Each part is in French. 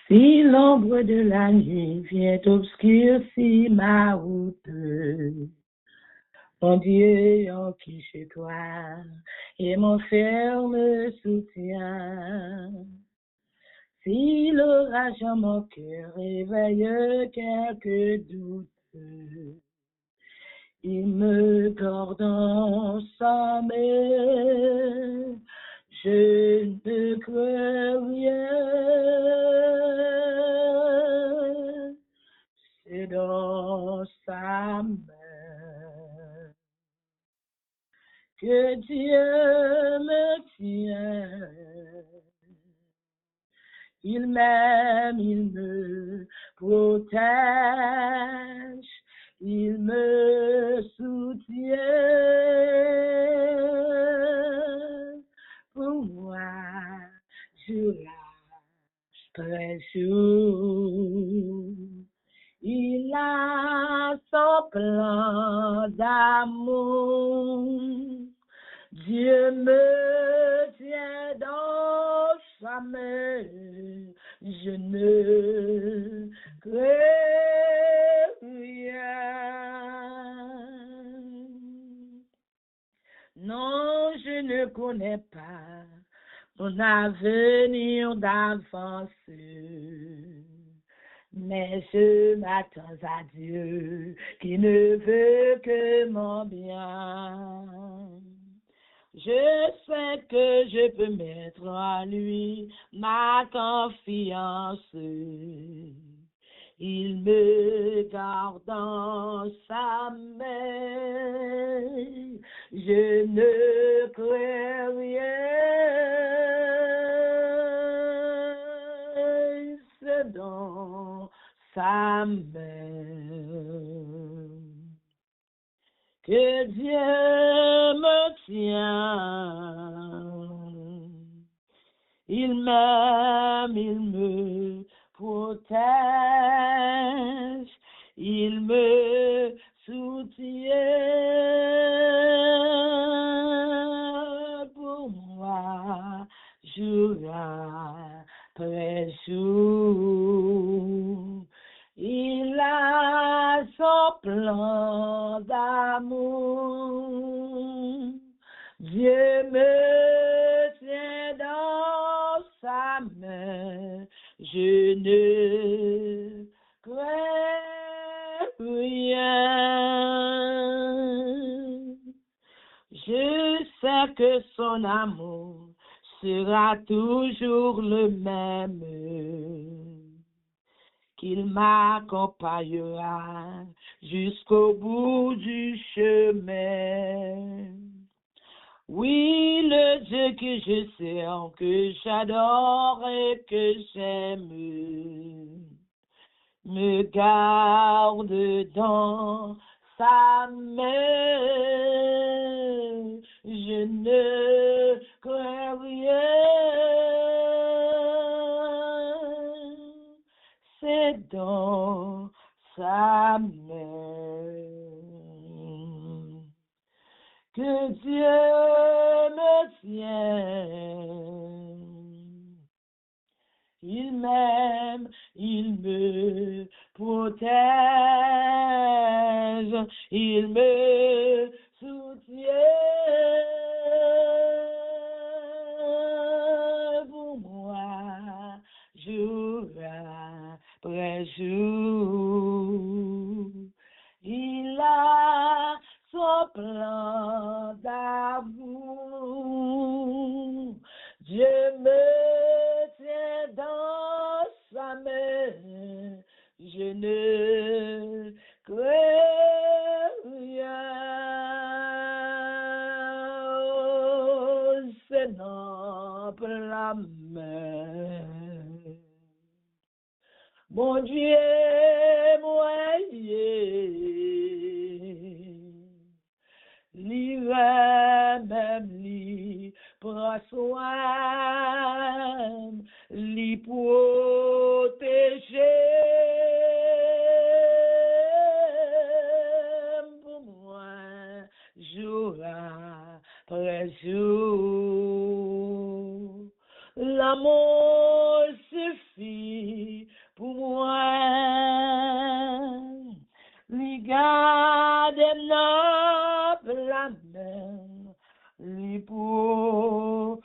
Si l'ombre de la nuit vient obscurcir ma route, mon Dieu en qui chez toi et mon ferme soutien. Si l'orage en mon cœur réveille quelques doutes, il me garde en sa main, je ne crains rien. C'est dans sa main que Dieu me tient. Il m'aime, il me protège, il me soutient. Pour moi, je lâche très jour. Il a son plan d'amour. Dieu me tient dans sa main. Je ne crains rien. Non, je ne connais pas mon avenir d'avance, mais je m'attends à Dieu qui ne veut que mon bien. Je sais que je peux mettre en lui ma confiance. Il me garde dans sa main. Je ne crains rien. C'est dans sa main que Dieu me tient. Il m'aime, il me protège, il me soutient. Pour moi, jour après jour, il a son plan d'amour. Dieu me tient dans sa main. Je ne crains rien. Je sais que son amour sera toujours le même, qu'il m'accompagnera jusqu'au bout du chemin. Oui, le Dieu que je sers, que j'adore et que j'aime, me garde dans sa main. Je ne crains rien. C'est dans sa main que Dieu me tient. Il m'aime, il me protège, il me soutient. Pour moi, jour après jour, il a son plan d'amour. Dieu me tient dans sa main. Je ne crains rien. C'est noble la main. Mon Dieu, moyen, l'hiver même li prend soin, li protéger pour moi, jour après jour. L'amour suffit protéger.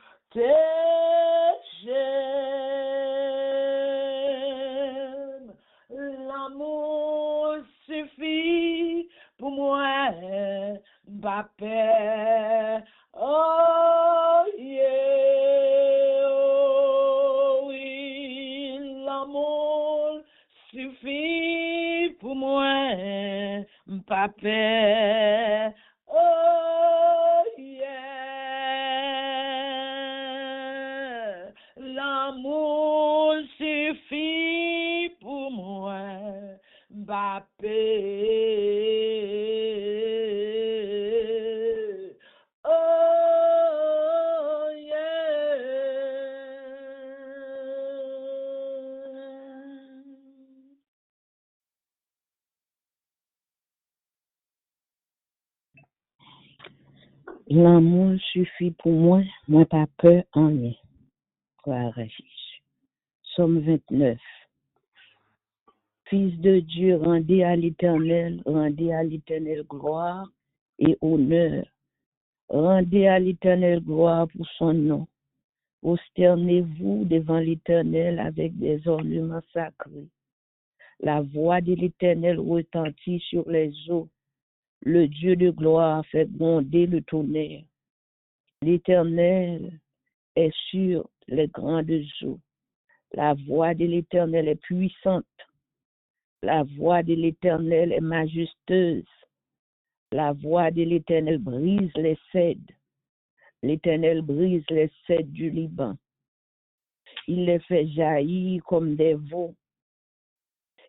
L'amour suffit pour moi, ma paix. Oh yeah, oh oui, l'amour suffit pour moi, ma paix. Oh yeah, l'amour suffit pour moi, ma paix. Oh yeah. L'amour suffit pour moi, moi pas peur en rien. Gloire à Jésus. Psaume 29. Fils de Dieu, rendez à l'Éternel gloire et honneur. Rendez à l'Éternel gloire pour son nom. Prosternez-vous devant l'Éternel avec des ornements sacrés. La voix de l'Éternel retentit sur les eaux. Le Dieu de gloire fait gronder le tonnerre. L'Éternel est sur les grandes eaux. La voix de l'Éternel est puissante. La voix de l'Éternel est majestueuse. La voix de l'Éternel brise les cèdres. L'Éternel brise les cèdres du Liban. Il les fait jaillir comme des veaux.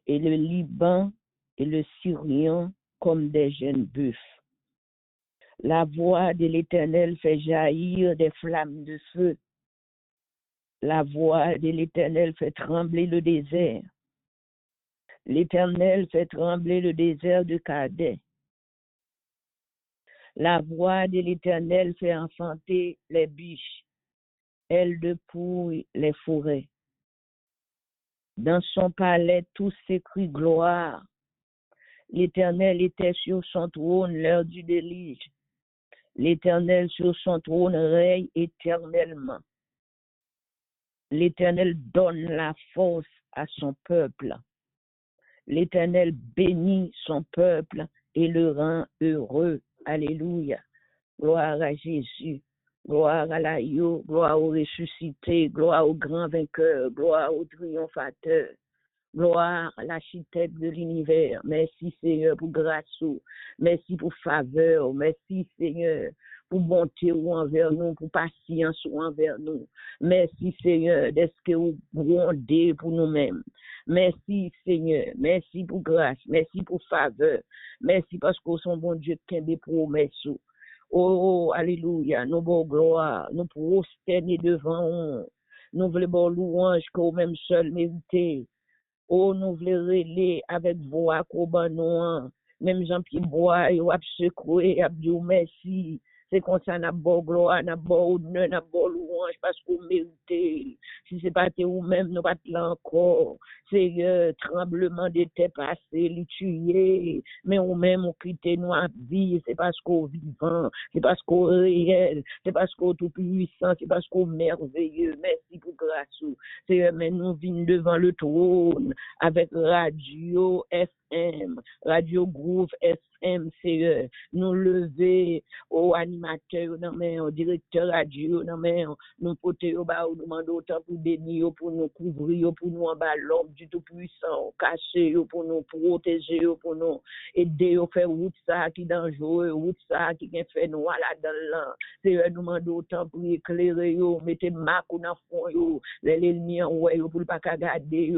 Et le Liban et le Syrien comme des jeunes bœufs. La voix de l'Éternel fait jaillir des flammes de feu. La voix de l'Éternel fait trembler le désert. L'Éternel fait trembler le désert de Kadès. La voix de l'Éternel fait enfanter les biches. Elle dépouille les forêts. Dans son palais, tous s'écrient gloire. L'Éternel était sur son trône l'heure du déluge. L'Éternel sur son trône règne éternellement. L'Éternel donne la force à son peuple. L'Éternel bénit son peuple et le rend heureux. Alléluia. Gloire à Jésus. Gloire à l'agneau. Gloire au ressuscité. Gloire au grand vainqueur. Gloire au triomphateur. Gloire à l'architecte de l'univers. Merci Seigneur pour grâce. Merci pour faveur. Merci Seigneur pour bonté envers nous, pour patience envers nous. Merci Seigneur d'être que vous grondez pour nous-mêmes. Merci Seigneur. Merci pour grâce. Merci pour faveur. Merci parce que son bon Dieu qui a des promesses. Oh, alléluia. Nous bon gloire. Nous prosterner devant. Nous voulons louange qu'au même seul mérité. Oh, nous voulons relayer avec voix qu'au ban nous. Même Jean-Pierre Bois, il a secoué, il a dit merci. C'est comme ça, n'a bon gloire, n'a bon honneur, n'a bon louange, parce qu'on mérite. Si c'est pas ou même, nous pas là encore. Seigneur, tremblement de terre passé, les tuer. Mais ou même, on quitte nous à vie, c'est parce qu'on vivant, c'est parce qu'on réel, c'est parce qu'on tout puissant, c'est parce qu'on merveilleux. Merci pour grâce. Seigneur, mais nous venons devant le trône avec Radio FM, Radio Groove FM, Seigneur. Nous lever au animateur, au directeur radio, nous porter au bas, nous demander autant pour bénir, pour nous couvrir, pour nous en bas l'homme du Tout-Puissant, cacher, pour nous protéger, pour nous aider à faire route ça qui est dangereux, route ça qui est fait noir là-dedans. Seigneur, nous demandons autant pour éclairer, mettez marque dans le fond, les lumières, pour ne pas regarder,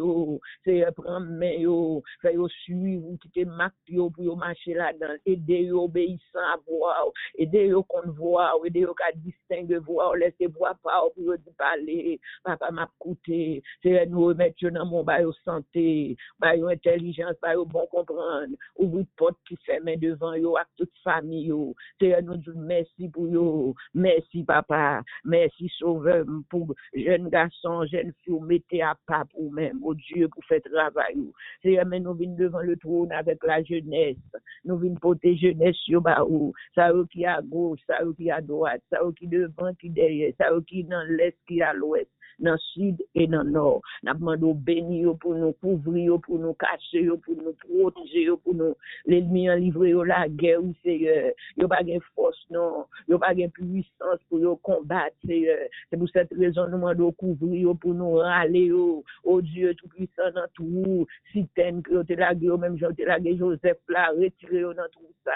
Seigneur, prendre main, faire suivre, quitter marque, pour marcher là-dedans, aider obéissant à voir, aider qu'on voit, aider qu'on distingue voir, laissez voir pas pour parler, papa m'a coûté, c'est nous remettre dans mon bail santé, bail intelligence, bail bon comprendre, ouvrir porte qui ferme devant yo à toute famille yo, c'est nous dire merci pour yo, merci papa, merci sauveur pour jeunes garçons, jeunes filles, mettez à pas pour même, au Dieu pour faire travail, c'est nous venir devant le le trône avec la jeunesse. Nous venons porter jeunesse sur Baou. Ça qui est à gauche, ça qui est à droite, ça qui est devant, qui est derrière, ça qui est dans l'est, qui est à l'ouest, dans le sud et dans le nord. Nous demandons bénir pour nous couvrir, pour nous cacher, pour nous protéger, pour nous l'ennemi en livrer la guerre, Seigneur. Il n'y a pas de force, non. Il n'y a pas de puissance pour nous combattre, Seigneur. C'est pour cette raison nous demandons couvrir pour nous râler, oh Dieu tout-puissant dans tout. Si t'aimes que tu l'as gué, même Jean te l'a gué, Joseph l'a retiré dans tout ça.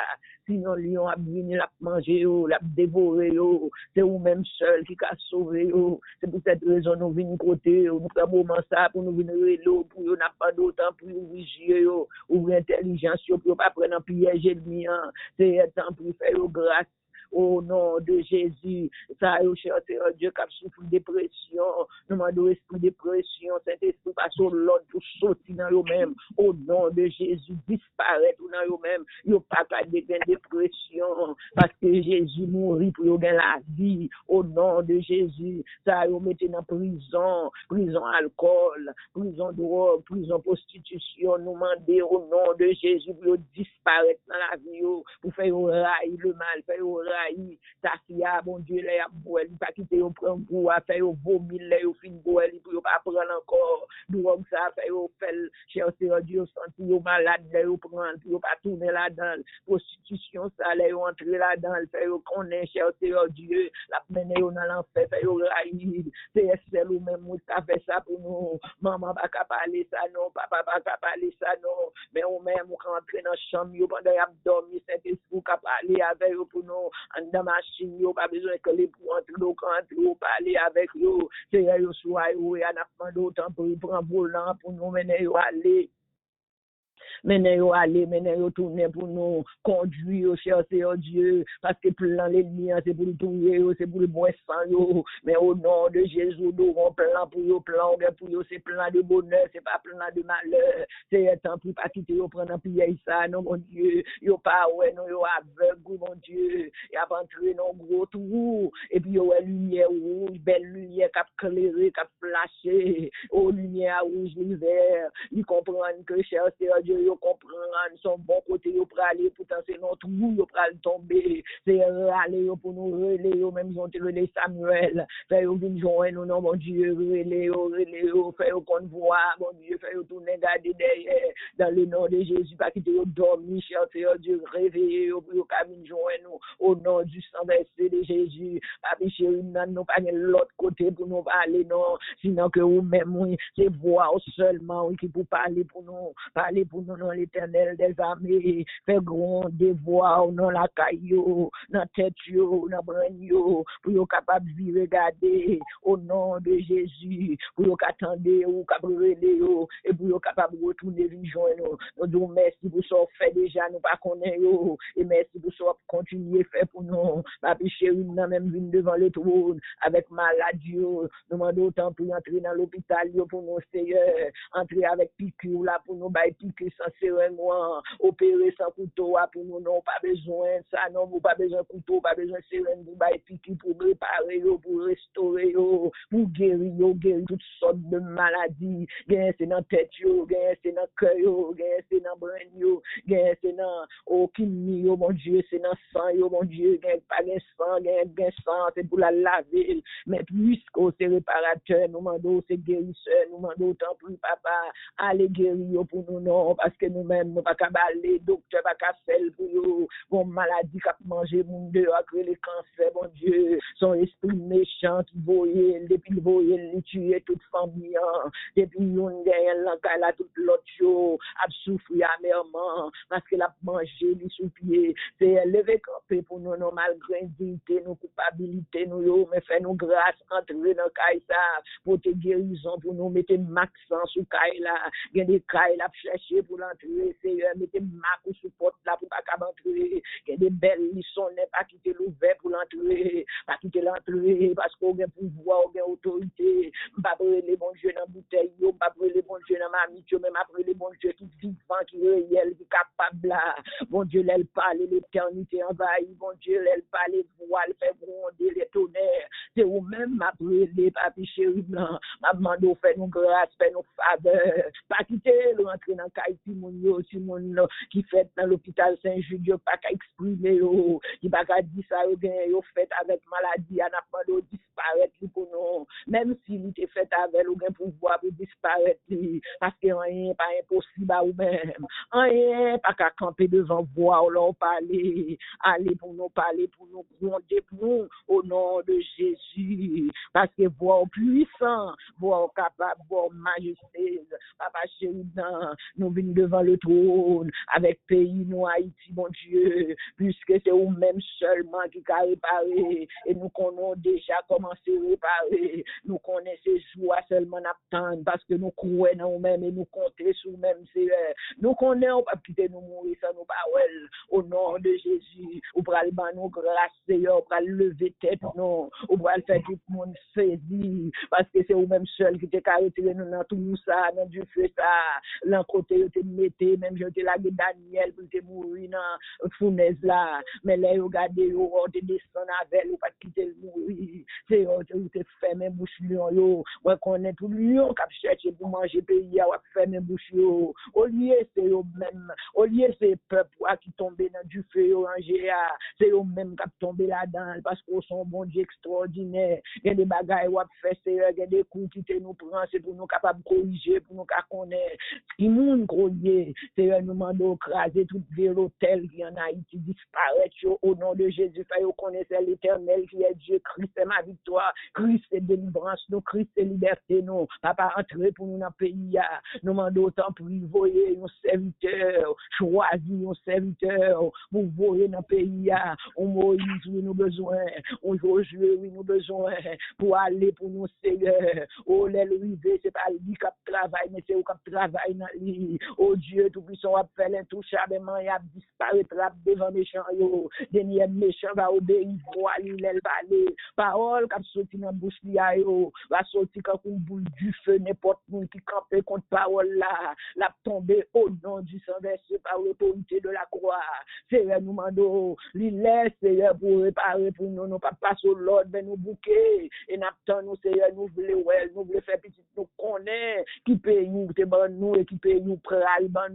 Sinon, lion a venu, l'a mangé, l'a dévoré, c'est vous-même seul qui a sauvé. C'est pour cette raison nous venons côté, nous prenons moment ça pour nous venir l'eau, pour nous n'a pas d'autant pour nous vigier, ouvrir intelligence, pour ne pas prendre un piège ennemi. C'est un temps pour faire grâce. Au nom de Jésus, ça est, cher Dieu, qui a souffert de dépression, nous demandons esprit de dépression, Saint-Esprit, passe au l'ordre pour sortir dans eux-mêmes. Au nom de Jésus, disparaître dans eux-mêmes. Ils n'ont pas qu'à de dépression, parce que Jésus mourit pour eux la vie. Au nom de Jésus, ça est, mettez dans prison alcool, prison drogue, prison prostitution, nous demandons au nom de Jésus pour disparaître dans la vie, pour faire railler le mal, faire railler. Ça fille, bon Dieu, les abouel, pas quitter au prendre pour faire vomir les au fin boel, pour pas prendre encore. Donc ça fait au fait, cher Dieu, sentir au malade, les au prendre, pour pas tourner là-dedans. Prostitution, ça les entrer là-dedans, faire au connaître, cher Dieu, la mener dans l'enfer, faire au railler. C'est celle ou même qui a fait ça pour nous. Maman pas capable parler ça non, papa pas capable parler ça non, mais ou même ou rentrer dans chambre pendant y a dormi, Saint-Esprit capable parler avec eux pour nous. En dans machine, yo pas besoin que les pour entrer au camp, parler avec eux. C'est eux soit eux et en a d'autant pour prendre volant pour nous mener aller. Menez-vous aller, menez-vous tourner pour nous conduire, cher Seigneur Dieu, parce que plan l'ennemi, c'est pour le tourner, c'est pour le boire sang, mais au nom de Jésus, nous avons plan pour eux, c'est plan de bonheur, c'est pas plan de malheur, c'est un temps pour pas quitter, prendre un pied ça, non, mon Dieu, yo pas, ouais, non, yo aveugle, mon Dieu, y a entré dans gros trou, et puis yo, lumière rouge, belle lumière qui a éclairé, qui a flashé, oh, lumière rouge, l'hiver, ils comprennent que, cher Seigneur Dieu, yo comprendre son bon côté yo pour aller pourtant c'est notre roue yo pour aller tomber c'est aller pour nous relayer yo même ont relé Samuel fait yo vinn joindre nous mon Dieu relayer yo fait yo qu'on voit mon Dieu fait yo tourner garder derrière dans le nom de Jésus pas quitter yo dormir cher Dieu réveiller yo pour yo venir joindre nous au nom du sang versé de Jésus papi chéri nous pas l'autre côté pour nous parler non sinon que vous même oui c'est voir seulement qui pour parler pour nous dans l'Éternel des armées, fait grand devoir dans la caillou, dans tête yo, dans branyo, pour yo capable de regarder au nom de Jésus, pour yo attendre ou capable relayer yo et pour yo capable retourner vinn joindre nous. Nous merci pour ça fait déjà nous pas connaît yo et merci pour ça continuer faire pour nous. Papi chéri nous même vinn devant le trône avec maladie nous demandons autant pour entrer dans l'hôpital pour nous Seigneur, entrer avec piqûre là pour nous bailler piqûre sans seringue, opérer sans couteau pour nous non pas besoin ça non pas besoin couteau pas besoin seringue pour bailler piqûre pour réparer pour restaurer pour guérir toutes sortes de maladies gain c'est dans tête gain c'est dans cœur gain c'est dans brain gain c'est dans kidney mon Dieu c'est dans sang mon Dieu gain pas gain sang c'est pour la laver mais puisque c'est réparateur nous demandons c'est guérisseur nous demandons autant pour papa aller guérir pour nous non parce que nous-mêmes nous pas cabaler docteur pas ca faire pour nous bon maladie qui a mangé monde dehors créer les cancers bon Dieu son esprit méchant qui voyait depuis voyait il tuer toute famille depuis on derrière là toute l'autre chose a souffrir amèrement parce que l'a mangé lui sous pied c'est lever camper pour nous non malgré indignité nos culpabilité nous mais fait nous grâce entrer dans caille ça pour te guérison pour nous mettre maxant sous caille là gain des caille là chercher pour l'entrer Seigneur mettez marque sous porte là pour pas entrer gain des belles leçons n'est pas quitter l'ouvert pour l'entrer pas quitter l'entrer parce qu'on a pouvoir on a autorité pas brûler les bons Dieu dans bouteille pas brûler les bons Dieu dans mamie même après les bons Dieu qui vivant qui réel qui capable là bon Dieu elle parle l'éternité envahit bon Dieu elle parle voile fait gronder les tonnerres c'est ou même m'a brûlé, papi chéri blanc, m'a demandé de faire nous grâce, faire nous faveur, pas quitter le rentrer dans Kaïti, si mon qui fait dans l'hôpital Saint-Jude, pas qu'à exprimer, qui pas qu'à dire ça, yo fait avec maladie, on a pas de disparaître pour nous, même s'il était fait avec le pouvoir pour disparaître, parce que rien pas impossible à vous-même, rien pas qu'à camper devant voir, leur parler, aller pour nous parler, pour nous gronder pour nous, au nom de Jésus, parce que voir puissant, voir capable, voir majesté, papa chéri, nous venons devant le trône, avec pays, nous, Haïti, mon Dieu, puisque c'est vous-même seulement qui a réparé, et nous connaissons déjà commencé à réparer, nous connaissons ces joies seulement attendre, parce que nous croyons en nous-mêmes et nous comptons sur nous-mêmes, nous connaissons pas quitter nous mourir sans nous paroles, au nom de Jésus, ou pour aller nous grâce, Seigneur, pour lever tête, non, ou pour faire tout le monde saisir, parce que c'est vous-même seul qui t'a retiré nous dans tout ça, dans du feu ça, l'un côté, te mettez, même je te lagué Daniel pour te mourir dans fournaise là, mais là, regardez, on te descend avec, ou pas quitter le mourir, c'est où te fait mes bouches lion, yo, moi connais tout lion qui a cherché pour manger pays, ou fait mes bouches yo, au lieu c'est eux même, au lieu c'est peuple qui tombe dans du feu yo rangé, c'est eux même qui tombé là-dedans, parce qu'on sont bon Dieu extraordinaire, il y a des bagailles ou fait, c'est il y a des coups qui te nous prend, c'est pour nous capables de corriger, pour nous connaître, qui nous croyait, c'est un moment d'écraser tout l'hôtel qui en Haïti disparaître au nom de Jésus, fait connaître l'Éternel qui est Dieu, Christ est ma victoire, Christ est délivrance, nous, Christ est liberté, nous, papa entrer pour nous dans le pays, nous demandons autant pour voyer nos serviteurs, choisir nos serviteurs, pour voyer dans le pays, on Moïse, oui, nous besoin, on Josué, oui, nous besoin, pour aller pour nous, Seigneur, oh, l'élevée, c'est pas lui qui travaille, mais c'est eux qui travaillent dans lui, oh Dieu, tout puissant, a fait l'intouchablement, il a disparaîtra devant méchant, yo, dernier méchant va obéir, voir, il va aller, parole qui a sorti dans la bouche, va sortir comme une boule du feu, n'importe où qui campe contre parole là, la tomber au nom du sang versé par l'autorité de la croix. Seigneur, nous demandons, il laisse, Seigneur, pour réparer pour nous, non pas passer au Lord, mais nous bouquer, et nous, Seigneur, nous voulons faire petit, nous connaître, qui paye nous, te ban nous, et qui paye nous, pral, ban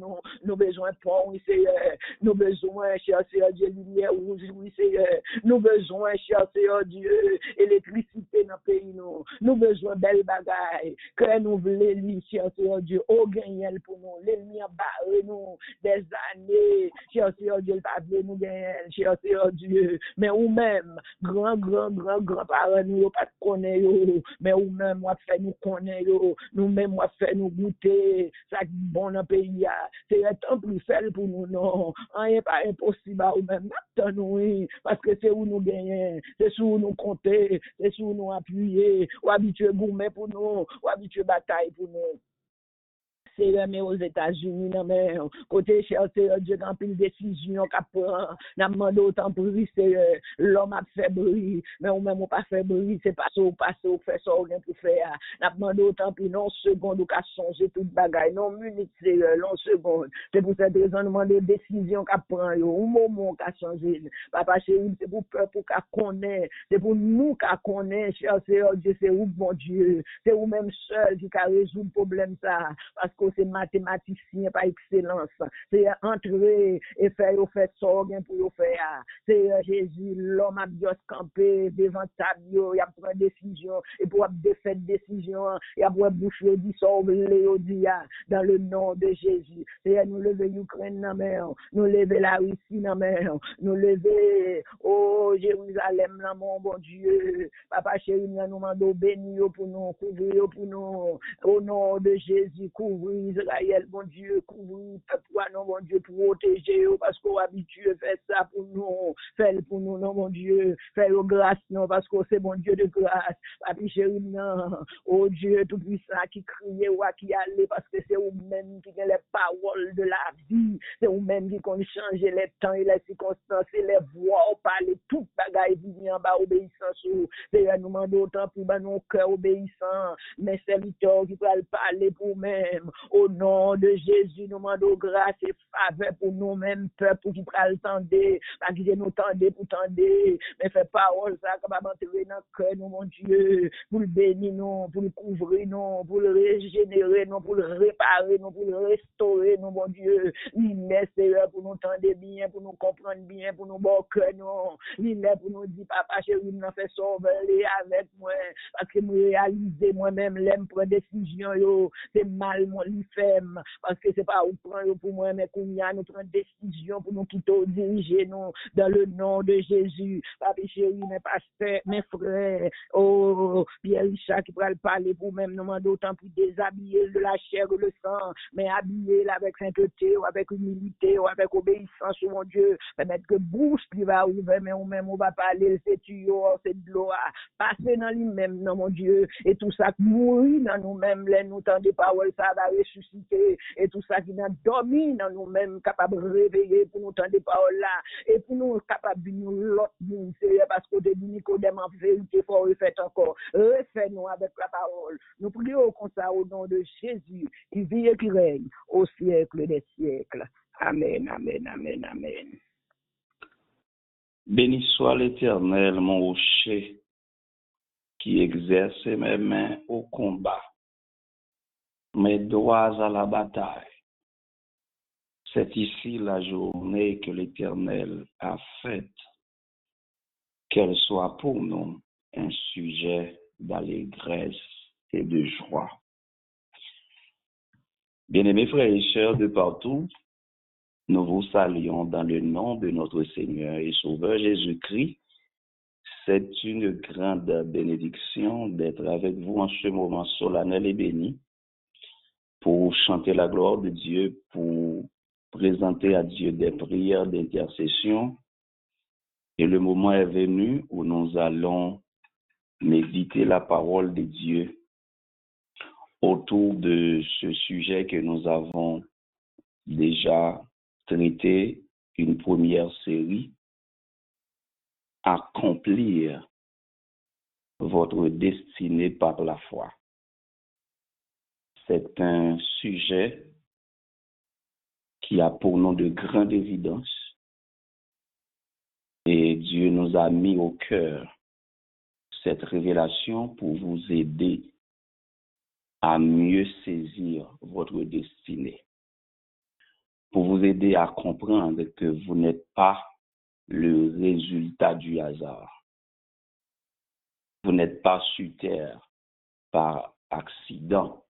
nous besoin pont, Seigneur, nous besoin, cher Seigneur Dieu, lumière rouge, oui, Seigneur, nous besoin, cher Seigneur Dieu, électricité dans le pays, nous besoin belle bagaille, que nous voulons lire, cher Seigneur Dieu, au gagnel pour nous, l'ennemi a barré nous, des années, cher Seigneur Dieu, pas voulu nous gagner, cher Seigneur Dieu, mais ou même, grand parents, nous, pas de connaître, mais ou même, moi, fait nous connaître, nous-mêmes, moi, fait nous goûter, ça qui bon dans le pays, c'est un temps plus faible pour nous, non, rien pas impossible, ou même, nous, parce que c'est où nous gagnons, c'est où nous compter, c'est où nous appuyer, ou habituer gourmet pour nous, ou habituer bataille pour nous. Mais aux États-Unis, mais côté cher, c'est Dieu qui pile décision qu'a prend, n'a demandé autant pour lui, c'est l'homme a fait bruit, mais ou même pas fait bruit, c'est pas ça ou pas ça ou fait ça ou rien pour faire, n'a demandé autant pour non seconde ou qu'a changer toute bagaille, non minute, c'est non seconde, c'est pour cette raison demander décision qu'a prend, au moment qu'a changé, papa chéri, c'est pour peuple qu'a connaît, c'est pour nous qu'a connaît, cher, c'est Dieu, c'est où bon Dieu, c'est ou même seul qui a résoudre le problème ça, parce que c'est mathématicien par excellence. C'est entrer et faire ça pour faire. C'est Jésus, l'homme a bien campé devant sa bio, il a pris une décision, et pour faire une décision, il a pris bouche dit sauver dans le nom de Jésus. C'est nous lever l'Ukraine dans la mer, nous lever la Russie dans la mer, nous lever, oh Jérusalem, là, mon bon Dieu. Papa chéri, nous demandons bénir pour nous, couvrir pour nous, au nom de Jésus, couvrir Israël, mon Dieu, couvrir peuple, non, mon Dieu, protéger, parce qu'on est habitué à faire ça pour nous, faire pour nous, non, mon Dieu, faire grâce, non, parce que c'est mon Dieu de grâce, papi chéri, non, oh Dieu tout-puissant, qui crie ou qui allait, parce que c'est vous-même qui a les paroles de la vie, c'est vous-même qui ont changé les temps et les circonstances et les voix, parler tout bagage bagaille vini en bas obéissance. Seigneur, nous demandons autant pour nos cœurs obéissants, mes serviteurs qui veulent parler pour nous-mêmes. Au nom de Jésus, nous demandons grâce et faveur pour nous-mêmes, peuple qui veulent tendre, pas qui nous tendre pour tendre, mais fait parole ça capable d'entrer dans le cœur, nous, mon Dieu, pour le bénir, nous, pour le couvrir, nous, pour le régénérer, nous, pour le réparer, nous, pour le restaurer, nous, mon Dieu. Il est Seigneur pour nous tendre bien, pour nous comprendre bien, pour nous bon cœur, nous. Il est pour nous dire, papa chéri, nous fait sauver avec moi, parce que nous réaliser moi-même, l'aime prendre décision, yo, c'est mal, mon l'IFEM, parce que c'est pas où prendre pour moi, mais qu'on y a, nous prendre décision pour nous quitter, diriger, nous, dans le nom de Jésus. Papa chéri, mes pasteurs, mes frères, oh, Pierre Richard qui pourra le parler pour même, nous demandons autant pour déshabiller de la chair et le sang, mais habiller avec sainteté, ou avec humilité, ou avec obéissance, oh mon Dieu, permettre que bouche qui va ouvrir, mais on va parler, c'est tuyau, c'est de l'eau, passer dans lui-même, non mon Dieu, et tout ça qui mourit dans nous-mêmes, les nous tend des paroles, ça va ressusciter, et tout ça qui n'a dormi dans nous-mêmes, capable de réveiller pour nous tendre des paroles là, et pour nous capable de nous l'autre monde, c'est parce qu'au début, Nicodème, en vérité, faut refaire encore, refais-nous avec la parole, nous prions comme ça au nom de Jésus, qui vit et qui règne au siècle des siècles. Amen, amen, amen, amen. Béni soit l'Éternel, mon rocher, qui exerce mes mains au combat, mes doigts à la bataille. C'est ici la journée que l'Éternel a faite, qu'elle soit pour nous un sujet d'allégresse et de joie. Bien-aimés frères et sœurs de partout, nous vous saluons dans le nom de notre Seigneur et Sauveur Jésus-Christ. C'est une grande bénédiction d'être avec vous en ce moment solennel et béni pour chanter la gloire de Dieu, pour présenter à Dieu des prières d'intercession. Et le moment est venu où nous allons méditer la parole de Dieu autour de ce sujet que nous avons déjà traité, une première série, accomplir votre destinée par la foi. C'est un sujet qui a pour nous de grande évidence et Dieu nous a mis au cœur cette révélation pour vous aider à mieux saisir votre destinée, pour vous aider à comprendre que vous n'êtes pas le résultat du hasard. Vous n'êtes pas sur terre par accident,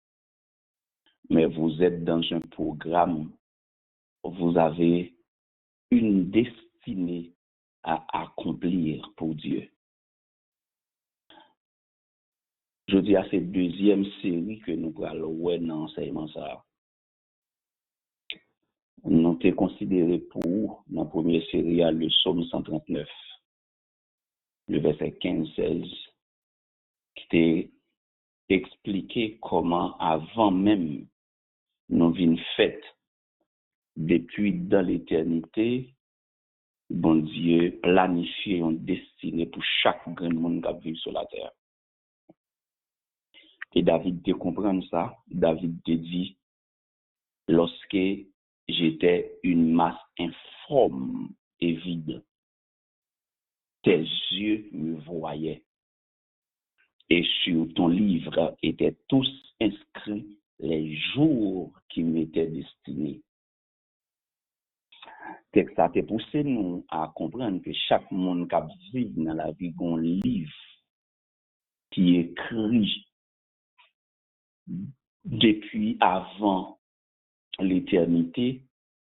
mais vous êtes dans un programme, vous avez une destinée à accomplir pour Dieu. Je dis à cette deuxième série que nous allons voir dans l'enseignement ça. Nous t'ai considéré pour la première série le psaume 139, le verset 15-16, qui t'est expliqué comment avant même nous vînes faites depuis dans l'éternité, bon Dieu planifié une destinée pour chaque grand monde qui vit sur la terre. Et David te comprend ça. David te dit, lorsque j'étais une masse informe et vide, tes yeux me voyaient. Et sur ton livre étaient tous inscrits les jours qui m'étaient destinés. Ça t'a poussé nous à comprendre que chaque monde qui vit dans la vie a un livre qui est écrit depuis avant l'éternité.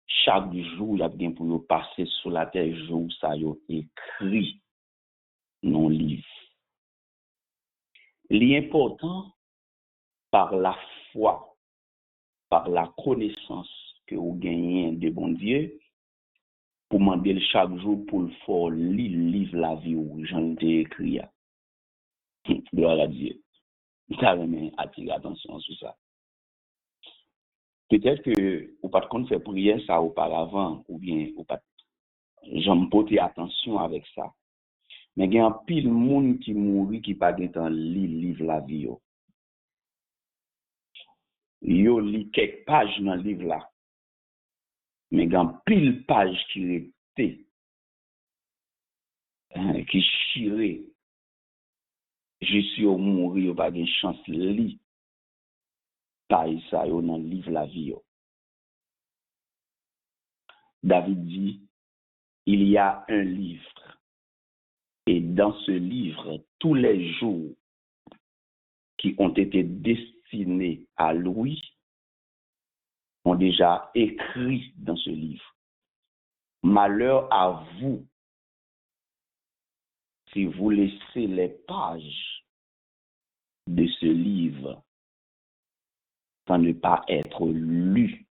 Chaque jour, il y a bien pour nous passer sur la terre, jour ça y est écrit dans le livre. L'important par la foi, par la connaissance que vous gagnez de bon Dieu, pour demander chaque jour pour le faire lire le livre la vie où j'en ai écrit. Gloire à Dieu. Carrément attirer attention sur ça. Peut-être que vous pas de faire prière ça auparavant, ou bien vous pas j'en porter attention avec ça. Mais il y a un pile monde qui mourit qui pas dans livre la vie yo. Yo lit quelques pages dans le livre là. Mais il y a un pile page qui était qui chiré. Je suis au mourir, yo pas de chance li page ça yo dans le livre la vie yo. David dit, il y a un livre. Et dans ce livre, tous les jours qui ont été destinés à lui ont déjà écrit dans ce livre. Malheur à vous si vous laissez les pages de ce livre sans ne pas être lues.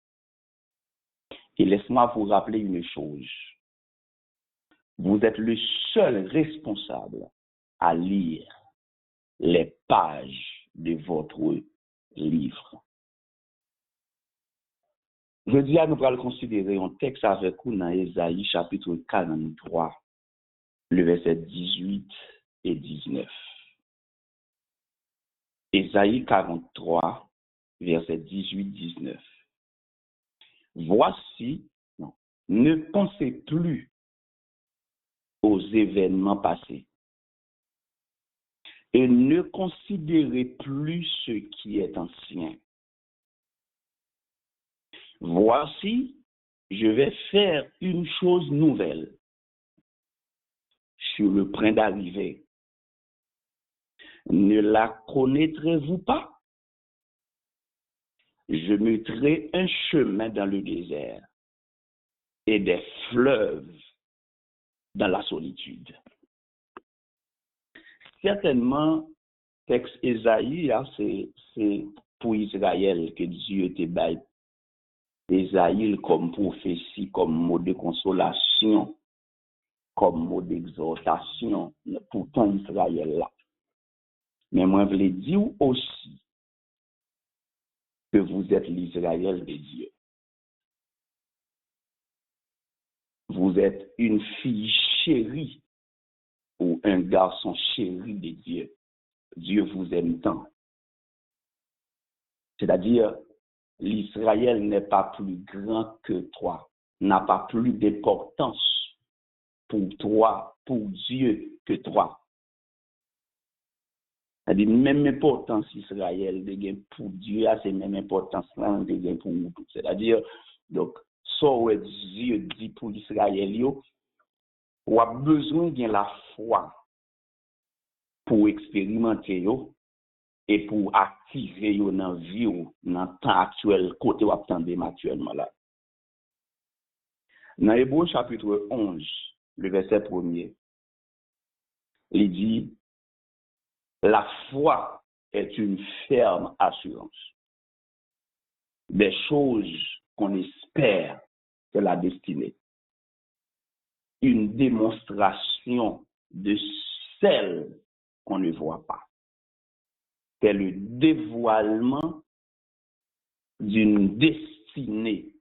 Et laisse-moi vous rappeler une chose. Vous êtes le seul responsable à lire les pages de votre livre. Je dis à nous allons considérer un texte avec vous dans Ésaïe chapitre 43, le verset 18 et 19. Ésaïe 43, verset 18-19. Voici, non, ne pensez plus aux événements passés et ne considérez plus ce qui est ancien. Voici, je vais faire une chose nouvelle sur le point d'arriver. Ne la connaîtrez-vous pas? Je mettrai un chemin dans le désert et des fleuves dans la solitude. Certainement, texte Ésaïe, c'est pour Israël que Dieu était bail. Ésaïe comme prophétie, comme mot de consolation, comme mot d'exhortation pour ton Israël là. Mais moi, je voulais dire aussi que vous êtes l'Israël de Dieu. Vous êtes une fille chérie ou un garçon chéri de Dieu. Dieu vous aime tant. C'est-à-dire, l'Israël n'est pas plus grand que toi, n'a pas plus d'importance pour toi, pour Dieu que toi. C'est-à-dire, même importance Israël pour Dieu, c'est même importance là pour nous. C'est-à-dire, donc, ça Dieu dit pour Israël, on a besoin de la foi pour expérimenter et pour activer dans la vie dans le temps actuel, côté où attendez actuellement là. Dans Hébreux chapitre 11, le verset 1er, il dit, la foi est une ferme assurance des choses qu'on espère de la destinée. Une démonstration de celle qu'on ne voit pas. C'est le dévoilement d'une destinée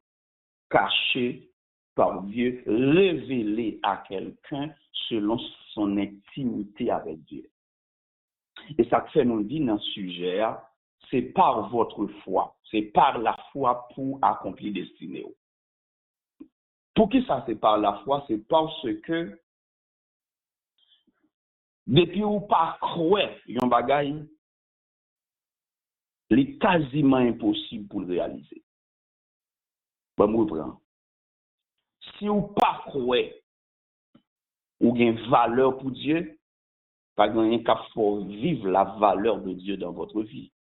cachée par Dieu, révélée à quelqu'un selon son intimité avec Dieu. Et ça que fait nous dit dans ce sujet, c'est par votre foi, c'est par la foi pour accomplir destinée. Pour qui ça c'est par la foi? C'est parce que depuis ou pas croire yon bagay, c'est quasiment impossible pour le réaliser. Bon, me reprends. Si ou pas croire ou gain valeur pour Dieu, pas gagner qu'à faut vivre la valeur de Dieu dans votre vie.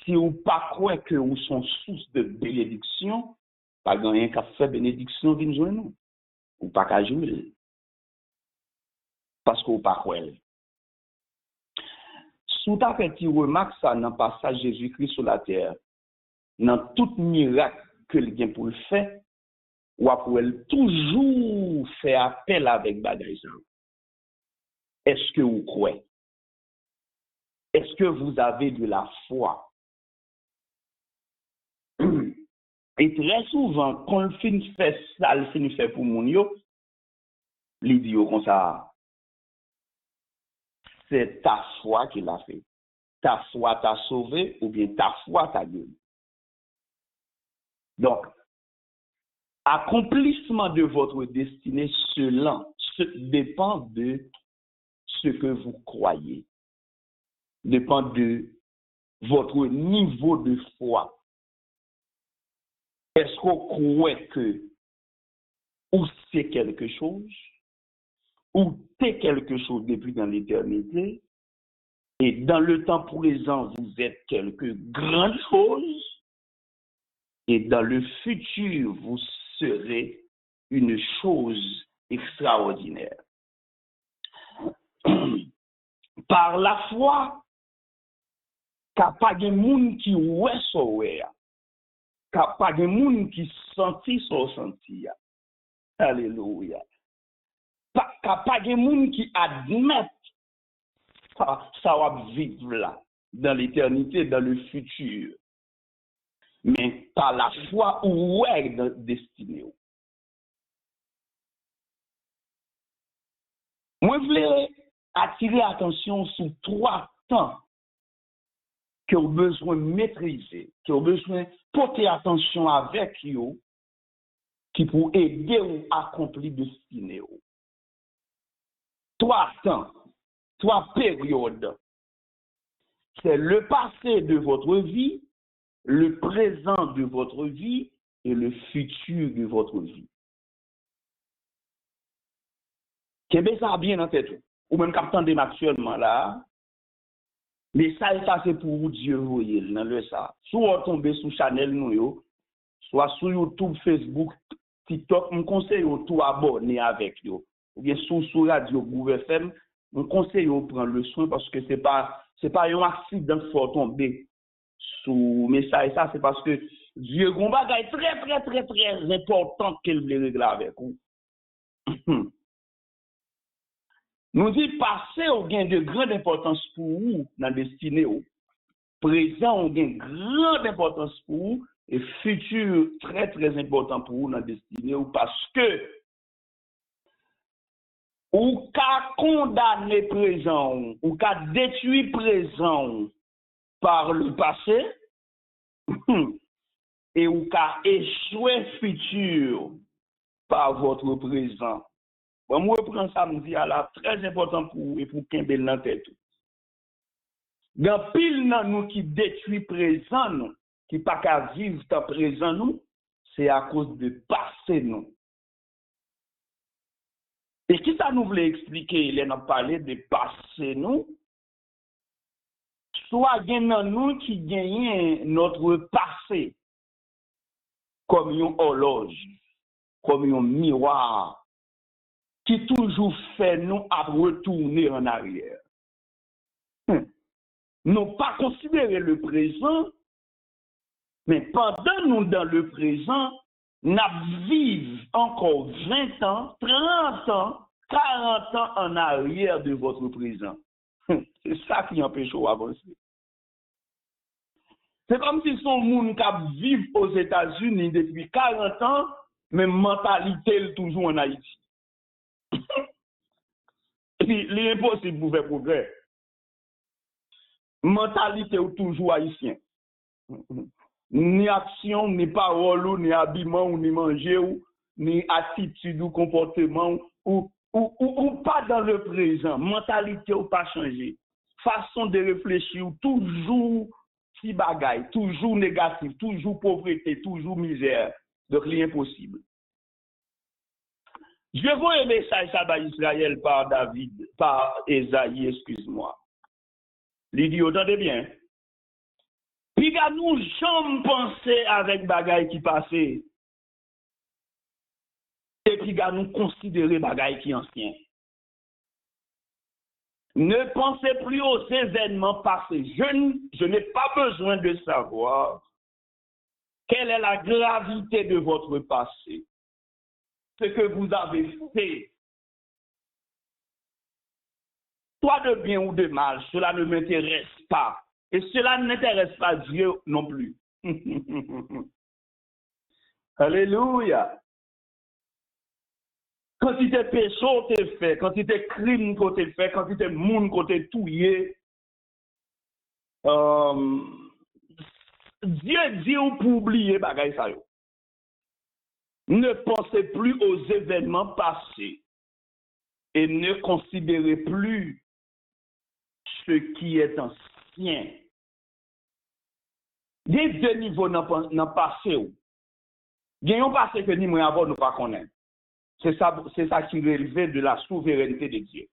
Si ou pas croire que vous sont source de bénédiction, pas gagner qu'à faire bénédiction vient joindre nous. Ou pas qu'à jouer. Parce que ou pas croire. Sous ta petit remarque ça dans passage Jésus-Christ sur la terre, dans tout miracle que il vient pour le faire, ou après toujours faire appel avec bagay ça. Est-ce que vous croyez? Est-ce que vous avez de la foi? Et très souvent, quand le fin fait ça, le fin fait pour mon yo, Il dit comme ça, c'est ta foi qui l'a fait. Ta foi t'a sauvé ou bien ta foi t'a guéri. Donc, accomplissement de votre destinée dépend de ce que vous croyez, dépend de votre niveau de foi. Est-ce qu'on croit que ou c'est quelque chose, ou t'es quelque chose depuis dans l'éternité, et dans le temps présent, vous êtes quelque grande chose, et dans le futur, vous serez une chose extraordinaire. Par la foi, qu'il pas de monde qui ouais so ouais, qu'il pas de monde qui senti so senti. Alléluia. Qu'il pas de monde qui admet ça va vivre là, dans l'éternité, dans le futur. Mais par la foi, où est notre destinée? Moi, je voulais attirer l'attention sur 3 temps que vous avez besoin de maîtriser, que vous avez besoin de porter attention avec vous, qui pour aider ou accomplir la destinée. 3 temps, 3 périodes. C'est le passé de votre vie, le présent de votre vie et le futur de votre vie. Qu'est-ce ça bien en tête ou même quand on actuellement là, mais ça c'est pour Dieu voyez dans le ça. Soit tomber sur Channel nous soit sur YouTube, Facebook, TikTok, on conseille tout abonner avec yo. Ou bien sur radio Gouv FM, on conseille de prendre le soin parce que c'est pas un accident qui faut tomber sous message ça c'est parce que Dieu gon bagay très important qu'il veut régler avec vous. Nous dit passé au gain de grande importance pour vous dans la destinée ou présent au gain grande importance pour vous et futur très important pour vous dans la destinée ou parce que ou qu'a condamné présent ou qu'a détruit présent par le passé et ou qu'a échoué futur par votre présent. Bon, moi, je prends ça, me dit, là, très important pour vous et pour Kimbel dans la tête. Dans pile dans nous qui détruit présent, nous, qui pas qu'à vivre dans présent, nous, c'est à cause de passé, nous. Et qui ça nous voulait expliquer? Il a parlé de passé, nous. Soit dans nous qui gagnent notre passé comme une horloge, comme un miroir, qui toujours fait nous à retourner en arrière. Nous pas considérer le présent, mais pendant nous dans le présent, nous vivons encore 20 ans, 30 ans, 40 ans en arrière de votre présent. C'est ça qui empêche d'avancer. C'est comme si son monde qui vit aux États-Unis depuis 40 ans, mais mentalité est toujours en Haïti. Il est impossible de faire progrès. Mentalité est toujours haïtien. Ni action, ni parole, ni habillement, ni manger, ni attitude ou comportement, ou pas dans le présent. Mentalité ou pas changer. Façon de réfléchir, toujours si bagaille, toujours négatif, toujours pauvreté, toujours misère. Donc, il est impossible. Je vois un message à Israël par David, par Esaïe, excuse-moi. Il dit, entendez bien. Puis, nous jamais pensé avec bagaille qui passait. Et puis, nous considérer bagaille qui ancien. Ne pensez plus aux événements passés. Je n'ai pas besoin de savoir quelle est la gravité de votre passé. Ce que vous avez fait, soit de bien ou de mal, cela ne m'intéresse pas. Et cela n'intéresse pas Dieu non plus. Alléluia. quantité de péché t'es fait, quantité de crime qu'on t'es fait, quantité de monde qu'on t'es touillé. Dieu dit ou pour oublier bagay ça yo. Ne pensez plus aux événements passés et ne considérez plus ce qui est ancien. Il y a deux niveaux dans le passé. Il y a un passé que nous avons nous pas connaître. C'est ça qui relève de la souveraineté de Dieu.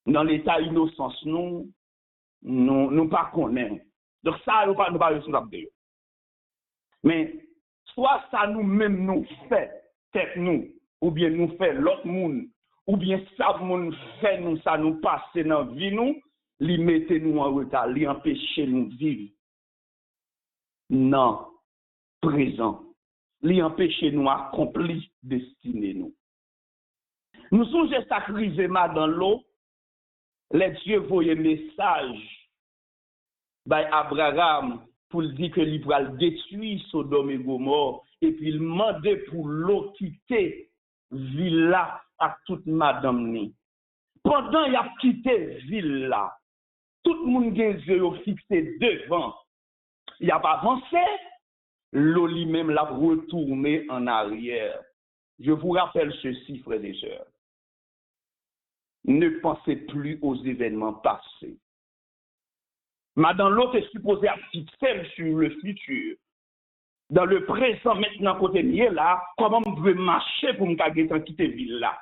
Dans l'état innocence, nous pas connaître. Donc ça, nous pas responsables de eux. Mais soit ça nous-mêmes nous fait, tête nous, ou bien nous fait l'autre monde, ou bien ça monde fait nous, ça nous passe dans la vie nous, li mette nous en retard, li empêche nous vivre. Non, présent. Li empêche nous accomplir destinée nous. Nous sommes sacrifiés dans l'eau, les dieux voyaient message by Abraham pour dire que il va détruire Sodome et Gomorrhe et puis il demandait pour l'eau quitter ville là à toute madame ni. Pendant il a quitté ville là, tout le monde a les yeux fixés devant. Il a pas avancé, l'eau lui-même l'a retourné en arrière. Je vous rappelle ceci, frères et sœurs. Ne pensez plus aux événements passés. Madame l'autre est supposé à fixer sur le futur. Dans le présent, maintenant, côté mieux là, comment je dois marcher pour me quitter ville là?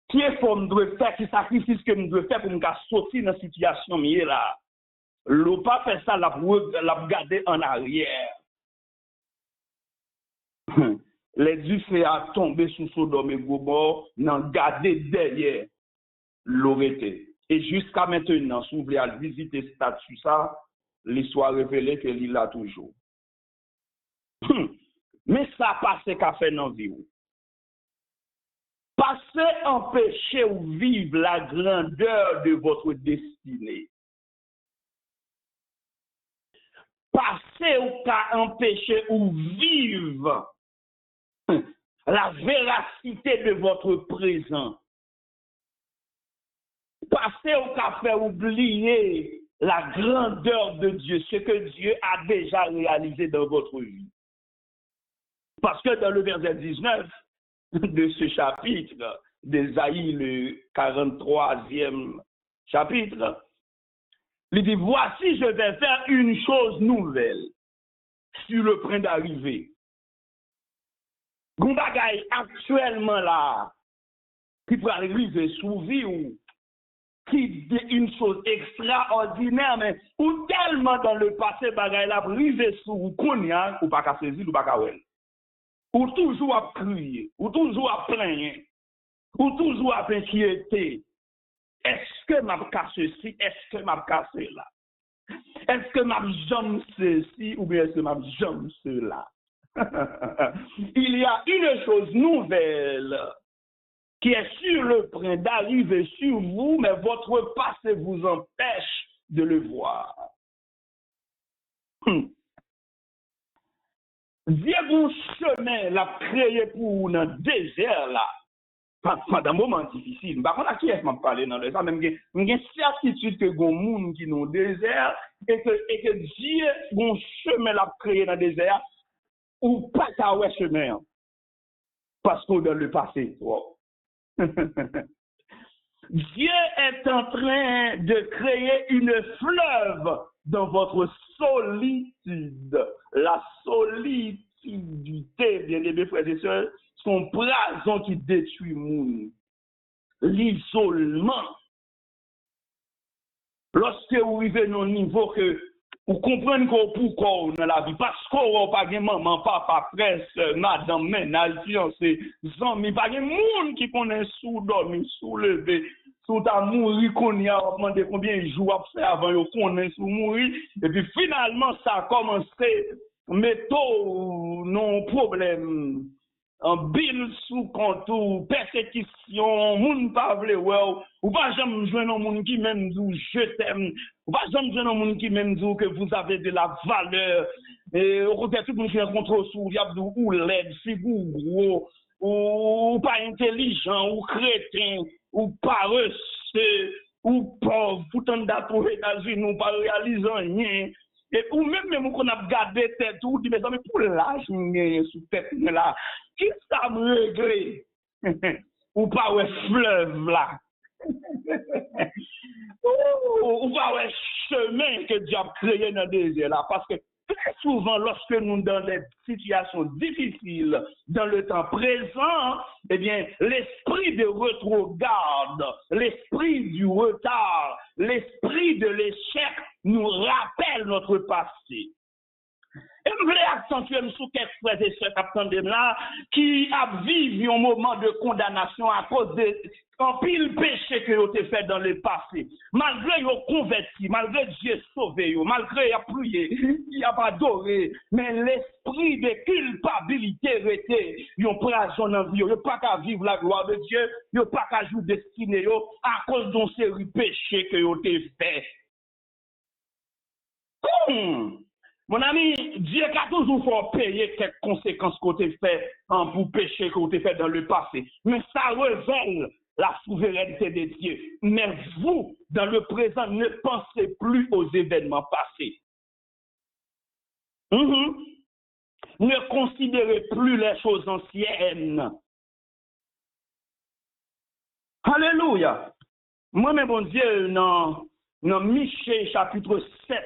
Qui est pour me doit faire, qui sacrifice que je dois faire pour me sortir dans la situation mieux là? L'eau pas fait ça, la garder en arrière. Les dieux fait à tomber sous Sodome et Gomorrhe, n'en garder derrière l'eau était. Et jusqu'à maintenant, si vous voulez visiter ce statut, ça, l'histoire révèle que l'île a toujours. Mais ça passe qu'à faire dans la vie. Passez empêcher ou vivre la grandeur de votre destinée. Passez ou qu'à empêcher ou vivre la véracité de votre présent. Passez au qu'à faire oublier la grandeur de Dieu, ce que Dieu a déjà réalisé dans votre vie. Parce que dans le verset 19 de ce chapitre, d'Ésaïe, le 43e chapitre, il dit, voici, je vais faire une chose nouvelle sur le point d'arriver. Gombagaï actuellement là, qui peut arriver sous vie ou qui dit une chose extraordinaire, mais ou tellement dans le passé, bagaille la privé sous ou konya, ou pas qu'à saisir, ou pas qu'à ouel. Ou toujours à crier, ou toujours à plaindre, ou toujours à inquiéter. Est-ce que m'a cassé ceci, est-ce que m'a cassé là? Est-ce que m'a jambe ceci, ou bien est-ce que m'a jambe cela? Il y a une chose nouvelle qui est sur le point d'arriver sur vous, mais votre passé vous empêche de le voir. Dieu vous chemin l'a créé pour vous dans le désert là. Dans un moment difficile. Par contre, à qui est-ce que je parle dans le désert? Même j'ai une certitude que les gens qui sont dans le désert et que Dieu vous chemin l'a créé dans le désert ou pas ta ouais chemin. Parce que dans le passé. Wow. Dieu est en train de créer une fleuve dans votre solitude. La solitude, bien aimés frères et sœurs, son poison qui détruit le monde. L'isolement. Lorsque vous arrivez à un niveau que vous comprenez pourquoi dans la vie, parce qu'on n'a pas de maman, papa, frère, madame, ménage, fiancé, amis, pas de monde qui connaît sous dormir, sous lever, sous ta mourir, qu'on y a demandé combien de jours à faire avant de connaître sous mourir, et puis finalement ça a commencé, mettons non problème. En bill sous compte, persécution, moun pas vle ou pas jamais joindre un monde qui même dit je t'aime, ou pas jamais joindre un monde qui même dit que vous avez de la valeur, et au côté tout le monde qui rencontre sous diable ou l'aide, figure gros, ou pas intelligent, ou crétin, ou paresseux, ou pauvre, pourtant d'être aux États-Unis, ou pas réalisant rien. Et ou même qu'on a gardé tête, ou dit, mais pour l'âge, sous tête là, qui ça me regrette? Ou pas ouais fleuve là. Ou pas ouais chemin que Dieu a créé dans le désert là. Parce que très souvent, lorsque nous sommes dans des situations difficiles, dans le temps présent, eh bien, l'esprit de rétrograde, l'esprit du retard, l'esprit de l'échec nous rappelle notre passé. Et je voulais accentuer sur quelques frères et sœurs là qui a vécu un moment de condamnation à cause de un pile péché que vous avez fait dans le passé. Malgré vous converti, malgré Dieu sauvé, malgré vous a prié, il a adoré, mais l'esprit de culpabilité était, vous prison dans vie, vous pas qu'à vivre la gloire de Dieu, vous pas qu'à jouer destiné à cause d'un série péché que vous avez fait. Mon ami, Dieu a toujours fait payer quelques conséquences que tu fait pour péché que tu fait dans le passé. Mais ça révèle la souveraineté de Dieu. Mais vous, dans le présent, ne pensez plus aux événements passés. Ne considérez plus les choses anciennes. Alléluia. Moi-même, mon Dieu, dans Michée, chapitre 7,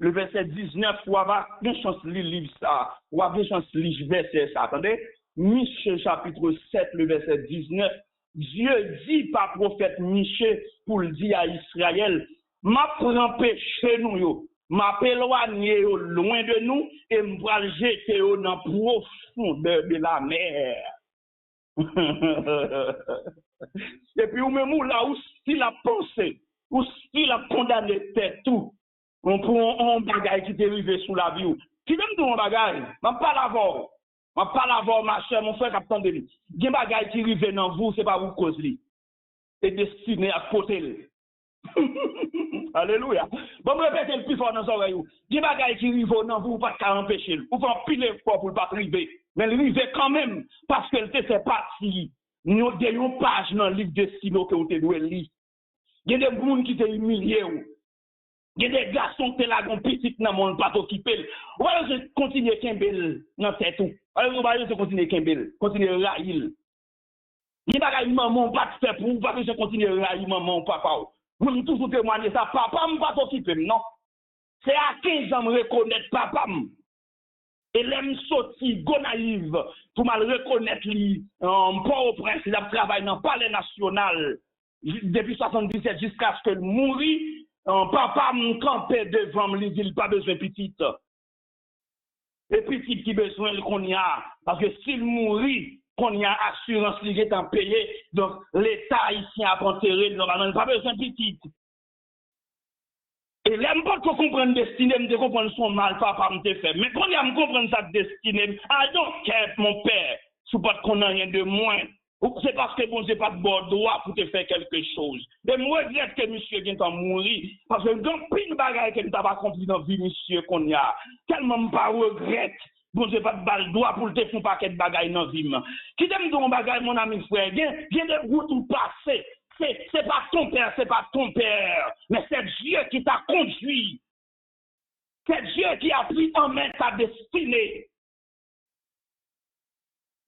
le verset 19, ou avoir une chance de lire ça, ou avoir une chance de lire verset ça. Attendez, Michée chapitre 7, le verset 19, Dieu dit par prophète Michée pour le dire à Israël, m'a prend péché nous, m'a éloigné loin de nous et m'a jeté dans la profondeur de la mer. Et puis ou même là où s'il a pensé, ou s'il a condamné tout. On prend un bagage qui est arrivé sous la vie. Qui donne tout un bagage? Je ne parle pas ma chère, mon frère, capitaine de lui. Il y a un bagage qui arrive dans vous, ce n'est pas vous cause lui. C'est destiné à côté. Alléluia. Bon, je répète le plus fort dans les oreilles. Il y a un bagage qui arrive dans vous, pas qu'à empêcher. Vous faites pile fort pour ne pas arriver. Mais il arrive quand même, parce qu'elle te fait partie. Nous avons une page dans le livre de Sino que vous devez lire. Il y a des gens qui t'ont humilié. Il y a des garçons qui sont petits dans le monde, pas occupés. Ou alors je continue à Kimbel dans tête. Alors je continue à Kimbel, continue à railler. Il y a des maman pas de faire pour vous, parce que je continue à railler maman ou papa. Vous me toujours témoigner ça, papa ne pas occupé, non. C'est à 15 ans de reconnaître papa. Et l'aime sorti, go naïve, pour mal reconnaître lui, Port-au-Prince, il a travaillé dans le palais national depuis 77 jusqu'à ce qu'il mourit. Papa me campait devant me, il dit pas besoin de petite. Et petite qui besoin qu'on y a. Parce que s'il mourit, qu'on y a assurance qui est en payé, donc l'État ici a enterré, normalement, pas besoin de petite. Et là, je ne peux pas comprendre destinée, je comprendre son mal, papa me fait. Mais quand je comprendre sa destinée, I don't care, mon père, si pas qu'on a rien de moins. C'est parce que bon, j'ai pas de bon droit pour te faire quelque chose. Et moi, je regrette que monsieur vient en mourir. Parce que dans pile de bagaille que nous n'avons pas accompli dans la vie, monsieur, qu'on y a. Tellement pas regrette. Bon, j'ai pas de droit pour te faire un paquet de bagaille dans la vie. Qui t'aime dans bagaille, mon ami frère? Viens de route ou passer. C'est pas ton père, mais c'est Dieu qui t'a conduit. C'est Dieu qui a pris en main ta destinée.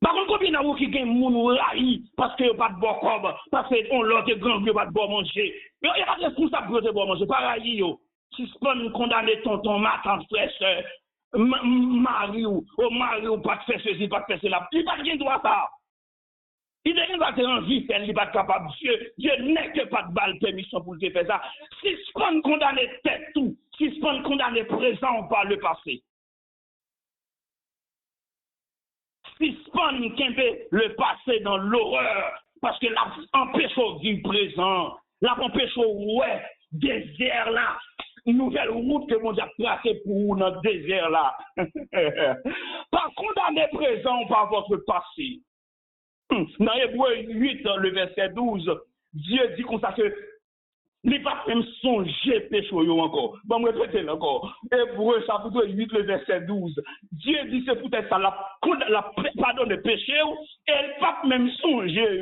Par contre, combien de gens qui ont moun raï parce qu'il n'y a pas de bon corps, parce qu'on l'a de grand, il n'y a pas de bon manger. Il n'y a pas de responsable de bon manger, pas raï yo. Si c'est pas condamner tonton, ma tante, frère, mari ou pas de faire ceci, pas de faire cela. Il n'y a pas de droit ça. Il n'est pas en vie, il n'est pas capable. Dieu n'est que pas de balle permission pour le faire ça. Si c'est pas condamner tête tout, si c'est pas condamner présent par le passé. Si span le passé dans l'horreur, parce que là, empêche au vivre présent, là, empêche au ouais, désert là, une nouvelle route que mon Dieu a tracée pour vous dans le désert là. Pas condamner présent par votre passé. Dans Hébreux 8, le verset 12, Dieu dit comme ça que Il n'a pas même songé péché encore. Bon, je répète encore. Hébreu chapitre 8, le verset 12. Dieu dit c'est peut-être ça, la pardon de péché, et il n'a pas même songé.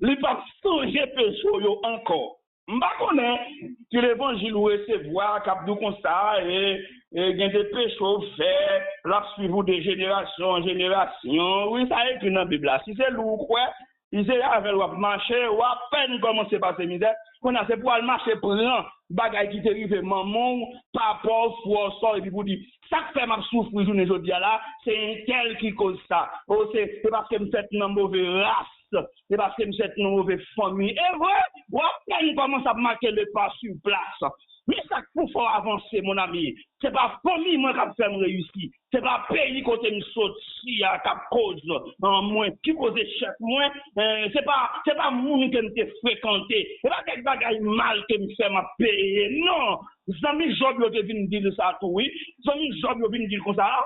Il n'a pas songé péché encore. Je ne connais que l'évangile recevoir, cap de comme ça, et il y a des péchés faits, la suivre de génération en génération. Oui, ça est une dans la Bible. Si c'est lourd, quoi. Il s'est avec le marché, ou à peine commencer par ces misères, qu'on a fait pour le marché prend, bagay qui t'arrive, maman, papa, frère, et puis vous dites, ça fait ma souffrir, je ne dis là, c'est un tel qui cause ça. Oh, c'est parce que je suis une mauvaise race, c'est parce que je suis une mauvaise famille. Et vrai, ou à peine commence à marquer le pas sur place. Mais ça pour faire avancer, mon ami. C'est pas famille moi qui a fait me réussir. C'est pas pays côté me sorti à cap cause en moins qui cause échec moins. C'est pas monde que me fréquenté. C'est pas quelque bagaille mal que me fait m'a payer. Non. Zami Job yo te vinn dire ça tout oui. Zami Job yo vinn dire comme ça.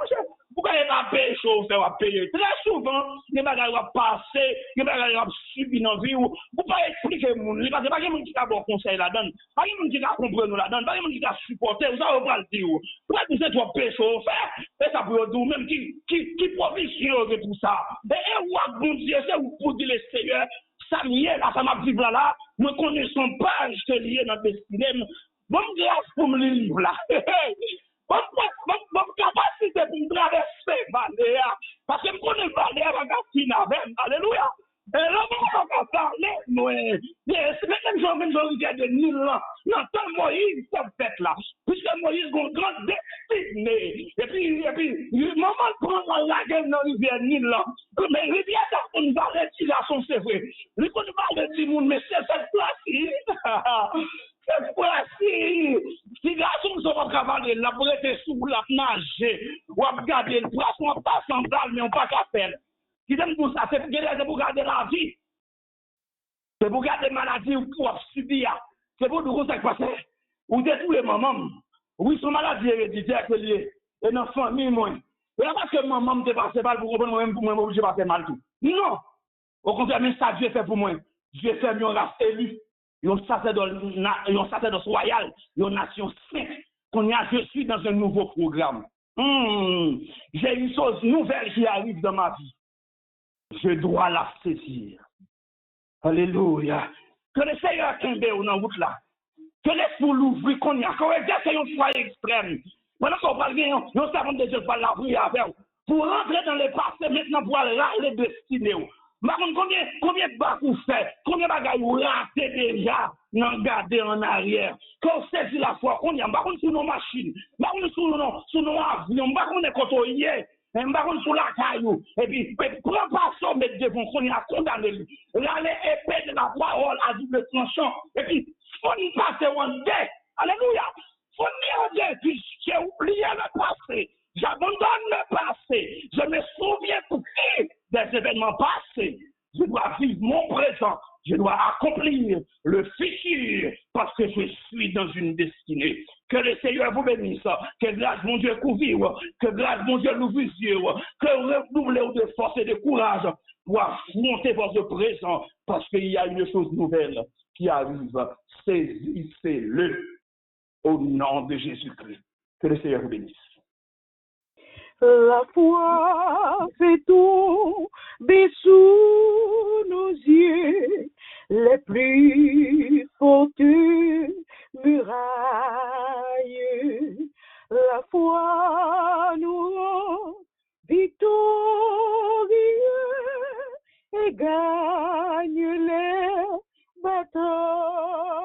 Pourquoi il pas payer chauffeur à payer? Très souvent, les bagages vont passer, les bagages vont subir dans la vie. Vous pas expliquer moun, parce que pas quelqu'un qui a bon conseil là-dedans, pas quelqu'un qui a comprendre là-dedans, pas quelqu'un qui a supporter, vous savez pas le dire. Pourquoi vous êtes trop payer chauffeur? Et ça peut dire même qui provisionne de tout ça. Et ou bon Dieu, c'est où pour dire le Seigneur, ça lié là, ça m'a vivre là, nous connaissons pas je lié dans le destinée. Bon grâce pour me livre là. Bon capacité pour me traverser Valéa. Parce que je connais Valéa avec alléluia. Et là, on va parler, moi. C'est même genre de Nil là. Non, tant Moïse, ça fait là. Puisque Moïse a une grande destinée. Et puis, maman prend la gueule dans la rivière Nil là. Mais la rivière, on va retirer son c'est vrai. Il faut pas le dire, mais c'est cette place. Cette fois-ci, si garçon sont pas capables de la pour être sous la nager, ou à regarder le poisson pas semblable, mais on pas qu'à faire. Qui aime pour ça, c'est pour garder la vie. C'est pour garder la maladie ou pour subir. C'est pour nous ça qui passe. Ou détruire les mamans. Oui, son maladie héréditaire que lié. Et dans la famille, moi. Et là, parce que maman me dépasse pas pour comprendre moi-même, pour moi, je passe mal tout. Non. Au contraire, mais ça, Dieu fait pour moi. Dieu fait une race élue. Yon sacerdoce royal, yon nation sainte. Je suis dans un nouveau programme. J'ai une chose nouvelle qui arrive dans ma vie. Je dois la saisir. Alléluia. Que le Seigneur tombe dans la route là. Que l'esprit l'ouvre, qu'on y a. Qu'on regarde qu'il y a un foyer extrême. Pendant qu'on parle bien, yon savons de Dieu par la rue avec vous. Pour rentrer dans le passé, maintenant pour aller les destinées. Combien de bacs vous faites? Combien de bagages vous ratez déjà? Non, regardez en arrière. Quand vous saisissez la foi, on y a pas sur nos machines, pas sur nos avions, pas quand on y est, pas sur la caillou. Et puis, prends pas ça, mais devant qu'on y a condamné. Là, les épées de la parole à double tranchant. Et puis, faut y passer one day. Alléluia. Faut y aller, puis j'ai oublié le passé. J'abandonne le passé. Je me souviens pour des événements passés. Je dois vivre mon présent. Je dois accomplir le futur parce que je suis dans une destinée. Que le Seigneur vous bénisse. Que grâce mon Dieu couvre. Que grâce mon Dieu nous vise. Que redoublez de force et de courage pour affronter votre présent parce qu'il y a une chose nouvelle qui arrive. Saisissez-le au nom de Jésus-Christ. Que le Seigneur vous bénisse. La foi fait tomber sous nos yeux les plus fortes murailles. La foi nous rend victorieux et gagne les batailles.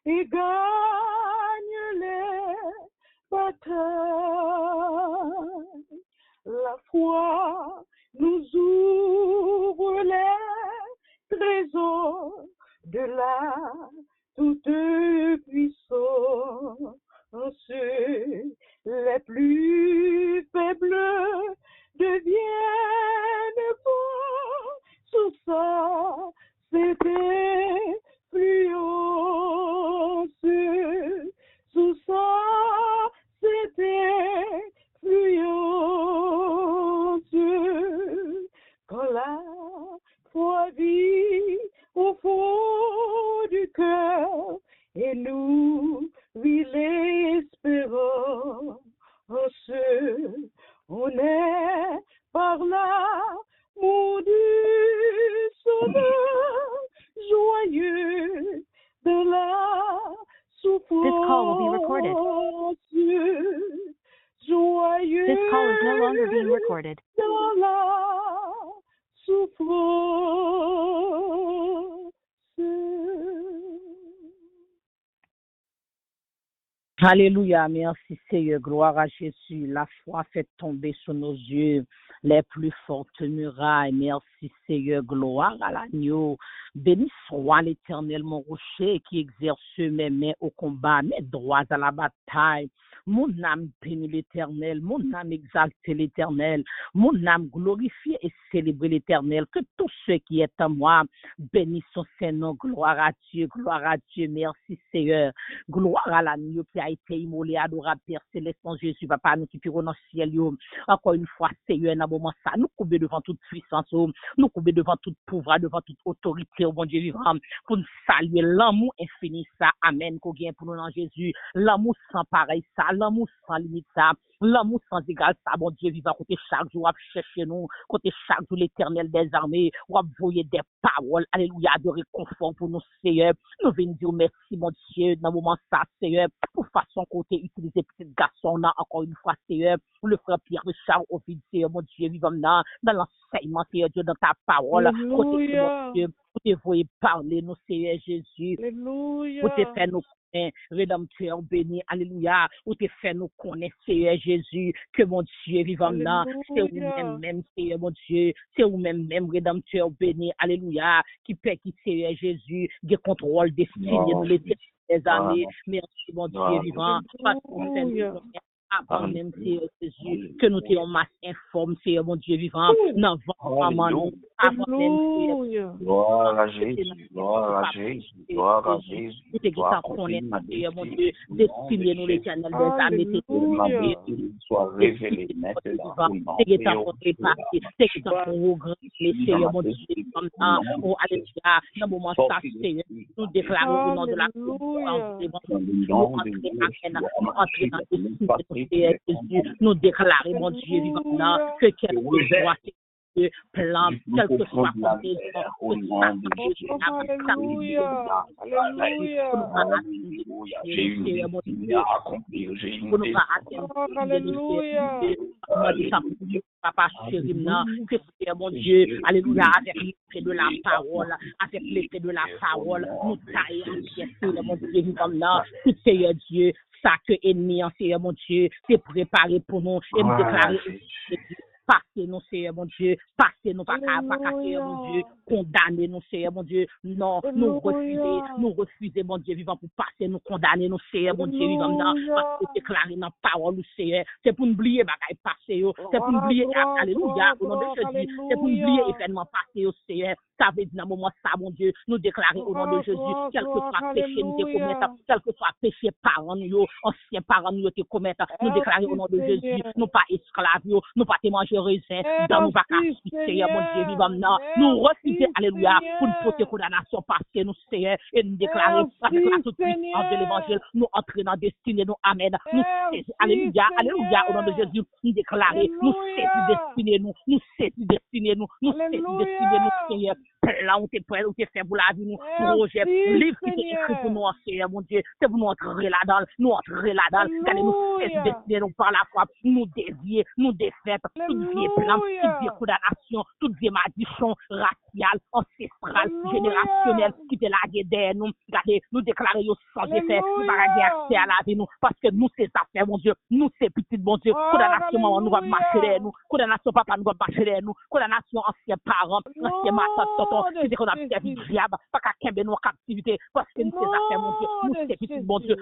Et gagne les bataille. La foi nous ouvre les trésors de la toute puissance. Les plus faibles deviennent forts sous sa c'était plus haut. Sous ça, c'était fluide. Quand la foi vit au fond This call is no longer being recorded. Dans la souffrance. Alléluia, merci Seigneur, gloire à Jésus. La foi fait tomber sur nos yeux les plus fortes murailles. Merci Seigneur, gloire à l'agneau. Béni soit l'Éternel, mon rocher, qui exerce mes mains au combat, mes droits à la bataille. Mon âme bénit l'Éternel, mon âme exalte l'Éternel, mon âme glorifie et célèbre l'Éternel. Que tous ceux qui est en moi bénissent son Saint-Nom. Gloire à Dieu, merci Seigneur. Gloire à l'agneau qui a été immolé, adorable Père Céleste, en Jésus, Papa, nous qui pirons dans le ciel. Encore une fois, Seigneur, dans moment ça, nous couper devant toute puissance, nous couper devant toute pouvoir, devant toute autorité, au bon Dieu vivant, pour nous saluer l'amour infini, ça, amen, qu'on gagne pour nous dans Jésus, l'amour sans pareil, ça, l'amour sans limite, ça, l'amour sans égal, ça, bon Dieu vivant, côté chaque jour, à chercher nous, côté chaque jour, l'Éternel des armées, ou à voyer des paroles, alléluia, de réconfort pour nous, Seigneur. Nous venons dire merci, mon Dieu, dans le moment ça, Seigneur, pour façon côté utiliser petit garçon, là, encore une fois, Seigneur, pour le frère Pierre Richard, au vide, Seigneur, mon Dieu, vivant dans l'enseignement, Seigneur Dieu, dans ta parole, côté, mon Dieu, pour te voir parler, nous, Seigneur Jésus, pour te faire nous rédempteur béni, alléluia, ou te fait nous connaître, Seigneur Jésus, que mon Dieu vivant là, c'est vous-même, Seigneur mon Dieu, c'est vous-même, rédempteur béni, alléluia, qui paie, qui Seigneur Jésus, qui contrôle destiné nous les années, merci mon Dieu vivant, parce qu'on fait nous avant même, Seigneur Jésus, que nous t'ayons masse informe, Seigneur mon Dieu vivant, non, avant nous, avant même, Seigneur. Gloire à Jésus, gloire à Jésus, gloire à Jésus. Nous t'exaltons, Seigneur mon Dieu, destiné nous l'Éternel des âmes, soit révélé maintenant. T'exaltons, Seigneur mon Dieu, comme ça, oh, alléluia, dans le moment ça, Seigneur, nous déclarons au nom de la nous déclarons, mon Dieu, vivant, que quel soit plan, quel que soit Papa chéri, que c'est mon Dieu, alléluia, avec l'effet de la parole, avec l'effet de la parole, nous taillons en pièces, mon Dieu, vivant, tout Seigneur Dieu, ça que ennemi, Seigneur mon Dieu, c'est préparé pour nous, et nous déclarer, passez-nous, Seigneur mon Dieu, passez-nous, pas Seigneur mon Dieu, condamnez-nous, Seigneur mon Dieu, non, nous refuser, mon Dieu vivant, pour passer, nous condamner, nous, Seigneur mon Dieu vivant, parce que déclarer dans la parole, Seigneur, c'est pour nous oublier, bagaille passé, c'est pour nous oublier, alléluia, au nom de Jésus, c'est pour nous oublier, événement passé, Seigneur, ça veut dire dans le moment ça, mon Dieu, nous déclarer au nom de Jésus, quel que soit péché nous te commettre, quel que soit péché parents nous, anciens parents nous te commettre, nous déclarer au nom de Jésus, nous pas esclaves, nous pas te manger raisin, dans nous pas Seigneur, mon Dieu, vivant, nous refuser, alléluia, pour nous porter condamnation parce que nous, Seigneur, et nous déclarer avec la toute puissance de l'évangile, nous entrer dans la destinée, nous, amen, nous saisir, alléluia, alléluia, au nom de Jésus, nous déclarer, nous saisir destinée, nous saisir destinée, nous saisir destinée, nous, Seigneur, là, on t'est prêt, on t'est fait pour la vie, nous, projet, livre qui t'est écrit pour nous, Seigneur, mon Dieu, c'est pour nous entrer là-dedans, regardez, nous saisir destinée, nous, par la foi, nous dévier, nous défaite, tout vieux plan, toute vieille condamnation, toute vieille malédiction raciale, ancestrale, générationnelle, qui te lagué derrière nous. Regardez, nous déclarer sans effet, nous pas accès à la vie, nous, parce que nous, c'est ça, mon Dieu, nous, c'est petit, bon Dieu, condamnation, maman, nous va marcher derrière nous, condamnation, papa, nous va marcher derrière nous, condamnation, anciens parents, anciens matins, tonton, qui dit qu'on a servi du diable, pas qu'à qu'aimer nos captivité, parce que nous, c'est ça, mon Dieu, nous, c'est petit, bon Dieu,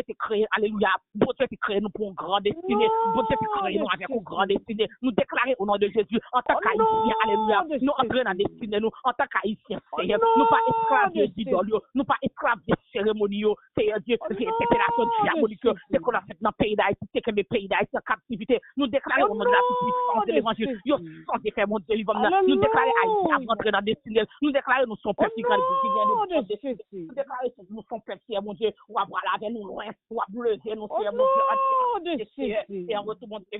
t'es créé, alléluia, bon Dieu, t'es créé nous pour une grande destinée, bon Dieu, t'es créé nous avec une grande destinée, nous déclarer au nom de Jésus, en tant qu'haïtien, alléluia, nous entrons dans la destinée, nous, en tant qu'haïtien, Seigneur, nous pas esclaves des idoles, nous pas esclaves des cérémonies, Seigneur Dieu, des opérations diaboliques, c'est qu'on a fait dans le pays d'Haïti, c'est que les pays d'Haïti en captivité, nous déclarons au nom de la puissance de l'évangile, sans effet, mon Dieu, nous déclarons Haïti à rentrer dans la destinée, nous déclarons nous sommes peuple qui vient de nous déclarons nous sommes peuple, mon Dieu, ou à voir avec nous loin, ou à lever nous, Seigneur, mon Dieu, et en retour, mon Dieu,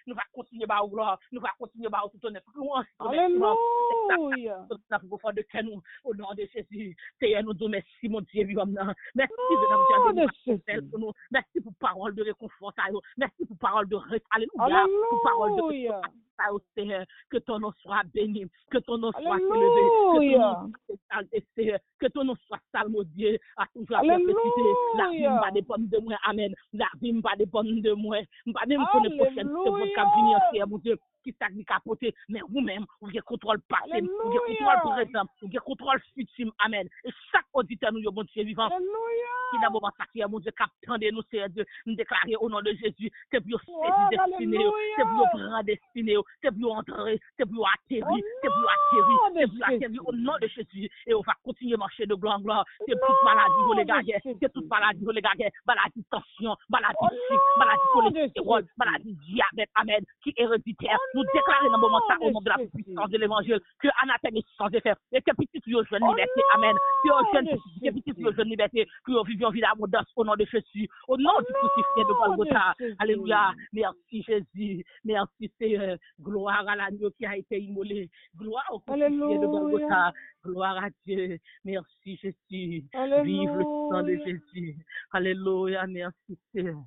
nous va continuer à gloire, nous va continuer à tout honnête. Alléluia. Au nom de Jésus, Seigneur, nous disons merci, mon Dieu, vivant femme. Merci pour nous. Merci pour parole de réconfort. Merci pour parole de alléluia. Pour parole de Seigneur, que ton nom soit béni, que ton nom soit élevé, que ton nom soit salmodié à toujours à perpétuité. La vie va dépendre de moi, amen. La vie va dépendre de moi. Pas même pour les prochaines secondes qui viennent, mon Dieu, qui t'a capoté, mais vous-même, vous avez contrôle passé, vous avez contrôle présent, vous avez contrôle futur, amen. Et chaque auditeur, nous, bon Dieu vivant, qui n'a pas sacré, mon Dieu, captez nous, Seigneur Dieu, nous déclarer au nom de Jésus, c'est pour saisir destiné, c'est pour prendre destiné, c'est pour entrer, c'est pour atterrir, c'est pour atterrir au nom de Jésus. Et on va continuer à marcher de gloire en gloire. C'est toute maladie, vous les gars, c'est toute maladie, vous les gars, maladie tension, maladie chic, maladie cholestérol, maladie diabète, amen, qui est héréditaire. Nous déclarons dans le moment ça au nom de la puissance de l'évangile que anathème est sans effet et que petit yo jeune liberté, amen, que petit yo jeune liberté, que nous vivions vie d'abondance au nom de Jésus, au nom du crucifié de Golgotha. Alléluia. Merci Jésus, merci Seigneur, gloire à l'agneau qui a été immolé, gloire au crucifié de Golgotha. Gloire à Dieu. Merci Jésus. Vive le sang de Jésus. Alléluia. Merci Seigneur.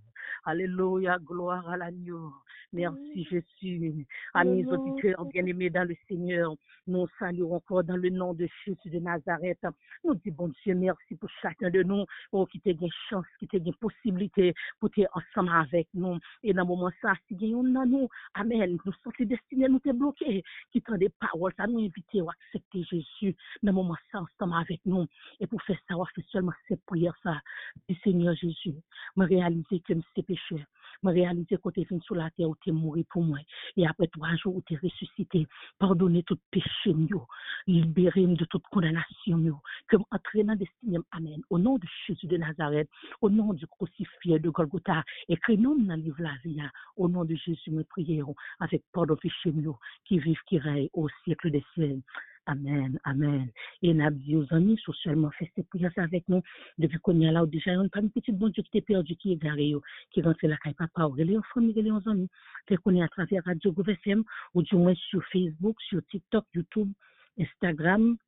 Alléluia. Gloire à l'agneau. Merci Jésus. Amis auditeurs bien-aimés dans le Seigneur, nous saluons encore dans le nom de Jésus de Nazareth. Nous disons bon Dieu, merci pour chacun de nous, qui t'a une chance, qui t'a une possibilité pour être ensemble avec nous. Et dans le moment ça, si nous dans nous, amen, nous sommes destinés, nous sommes bloqués, qui t'ont des paroles, ça nous invite à accepter Jésus dans le moment ça, ensemble avec nous. Et pour faire ça, on fait seulement cette prière ça, du Seigneur Jésus. Me réaliser que c'est péché. Me réaliser que tu es venu sur la terre où tu es mort pour moi. Et après 3 jours où tu es ressuscité, pardonner tout péché, libérer de toute condamnation, que m'entraîne dans destinée. Amen. Au nom de Jésus de Nazareth, au nom du crucifié de Golgotha, écris-nous dans le livre la vie. Au nom de Jésus, nous prions avec pardon péché, qui vivent, qui règnent au siècle des siècles. Amen, amen. Et nous avons aux amis, socialement, fait cette prière avec nous. Depuis qu'on y a là, déjà, on a une petite bonne Dieu qui est perdu, qui est garé, qui rentre la caille papa, ou les enfants, les amis. Fait qu'on est à travers Radio GouVFM, ou du moins sur Facebook, sur TikTok, YouTube, Instagram,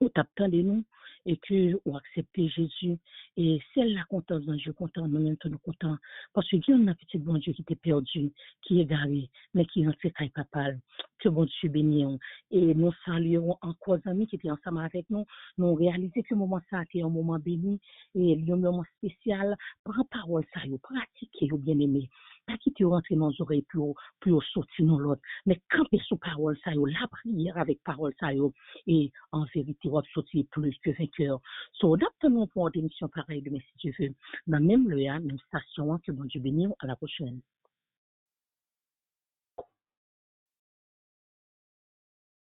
ou t'attendez nous, et que vous acceptez Jésus. Et celle là contente, je content, nous même nous content. Parce que il y a un petit bon Dieu qui était perdu, qui est garé, mais qui rentre la caille papa. Que bon Dieu bénisse. Et nous saluons encore les amis qui étaient ensemble avec nous. Nous réalisons que le moment ça était un moment béni et un moment spécial. Prends parole ça, pratiquez, bien aimé. Pas quitter rentrer dans nos oreilles pour sortir dans l'autre. Mais camper sous parole ça, la prière avec parole ça, et en vérité, on va sortir plus que vainqueur. So, adaptons-nous pour une émission pareille de si Dieu veut. Dans même lieu, même station, que bon Dieu bénisse. À la prochaine.